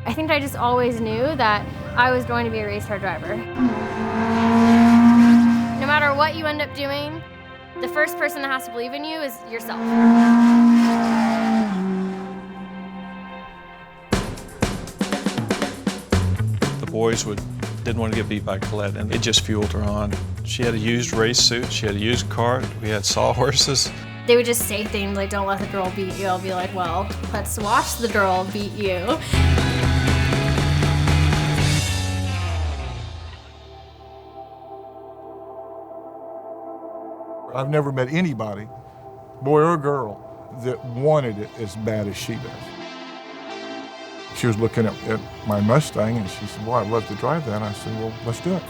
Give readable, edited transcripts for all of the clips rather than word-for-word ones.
I think I just always knew that I was going to be a race car driver. No matter what you end up doing, the first person that has to believe in you is yourself. The boys didn't want to get beat by Collete, and it just fueled her on. She had a used race suit, she had a used cart, we had sawhorses. They would just say things like, don't let the girl beat you. I'll be like, well, let's watch the girl beat you. I've never met anybody, boy or girl, that wanted it as bad as she does. She was looking at my Mustang and she said, well, I'd love to drive that. I said, well, let's do it.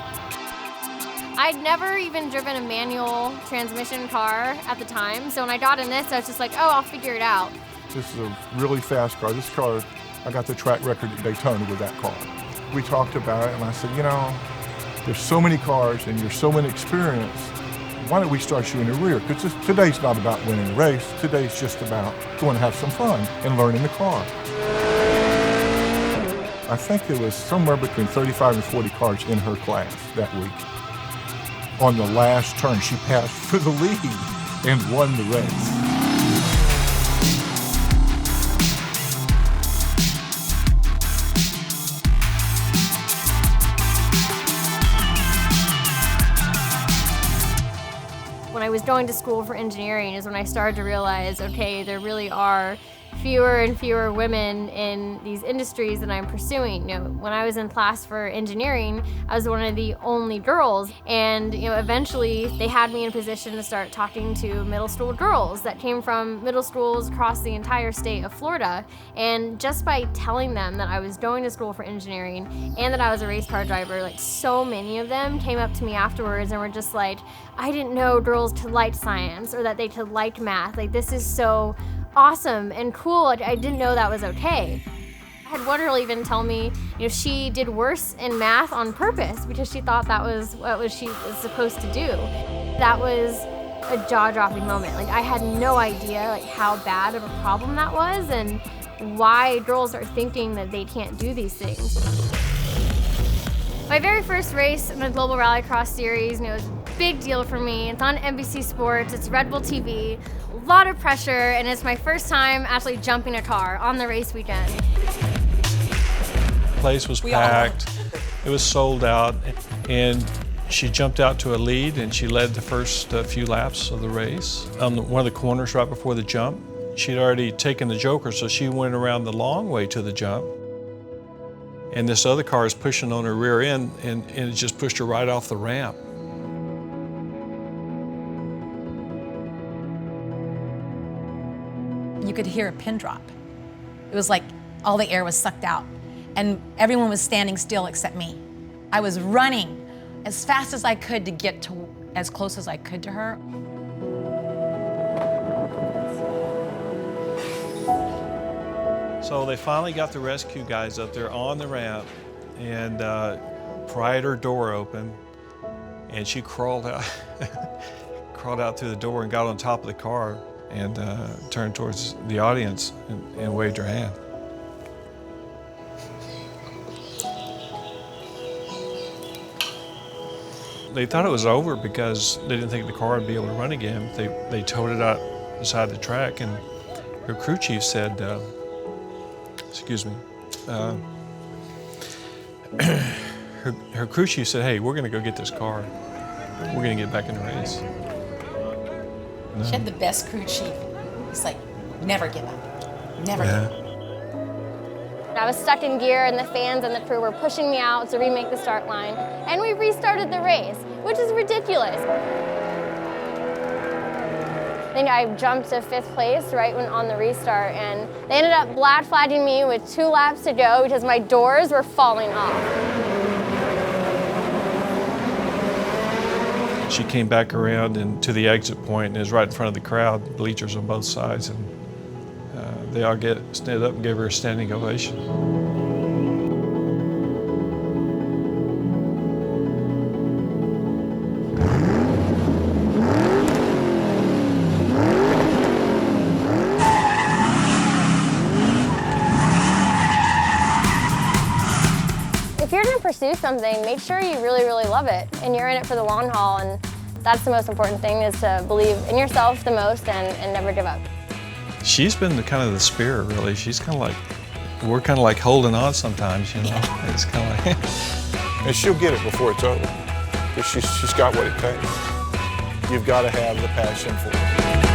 I'd never even driven a manual transmission car at the time, so when I got in this, I was just like, oh, I'll figure it out. This is a really fast car. This car, I got the track record at Daytona with that car. We talked about it and I said, you know, there's so many cars and you're so inexperienced. Why don't we start you in the rear? Because today's not about winning a race. Today's just about going to have some fun and learning the car. I think there was somewhere between 35 and 40 cars in her class that week. On the last turn, she passed for the lead and won the race. When I was going to school for engineering is when I started to realize, okay, there really are fewer and fewer women in these industries that I'm pursuing. You know, when I was in class for engineering, I was one of the only girls, and eventually they had me in a position to start talking to middle school girls that came from middle schools across the entire state of Florida. And just by telling them that I was going to school for engineering and that I was a race car driver, like so many of them came up to me afterwards and were just like, I didn't know girls could like science or that they could like math. Like, this is so awesome and cool. I didn't know that was okay. I had one girl even tell me, she did worse in math on purpose because she thought that was what she was supposed to do. That was a jaw-dropping moment. Like, I had no idea how bad of a problem that was and why girls are thinking that they can't do these things. My very first race in the Global Rallycross Series, it was a big deal for me. It's on NBC Sports, it's Red Bull TV, a lot of pressure, and it's my first time actually jumping a car on the race weekend. The place was packed, it was sold out, and she jumped out to a lead and she led the first few laps of the race. On one of the corners right before the jump, she'd already taken the joker, so she went around the long way to the jump. And this other car is pushing on her rear end and it just pushed her right off the ramp. You could hear a pin drop. It was like all the air was sucked out and everyone was standing still except me. I was running as fast as I could to get to as close as I could to her. So they finally got the rescue guys up there on the ramp and pried her door open, and she crawled out, crawled out through the door and got on top of the car and turned towards the audience and waved her hand. They thought it was over because they didn't think the car would be able to run again. They towed it out beside the track, and her crew chief said, excuse me, her crew chief said, hey, we're gonna go get this car. We're gonna get back in the race. No. She had the best crew chief. He's like, never give up, never give up. I was stuck in gear and the fans and the crew were pushing me out to remake the start line. And we restarted the race, which is ridiculous. I think I jumped to 5th place right when on the restart, and they ended up black flagging me with 2 laps to go because my doors were falling off. She came back around and to the exit point and is right in front of the crowd, bleachers on both sides, and they all stood up and gave her a standing ovation. pursue something, make sure you really, really love it and you're in it for the long haul. And that's the most important thing, is to believe in yourself the most and never give up. She's been kind of the spirit, really. She's kind of like, we're kind of like holding on sometimes, you know. It's kind of like. And she'll get it before it's over, because she's got what it takes. You've got to have the passion for it.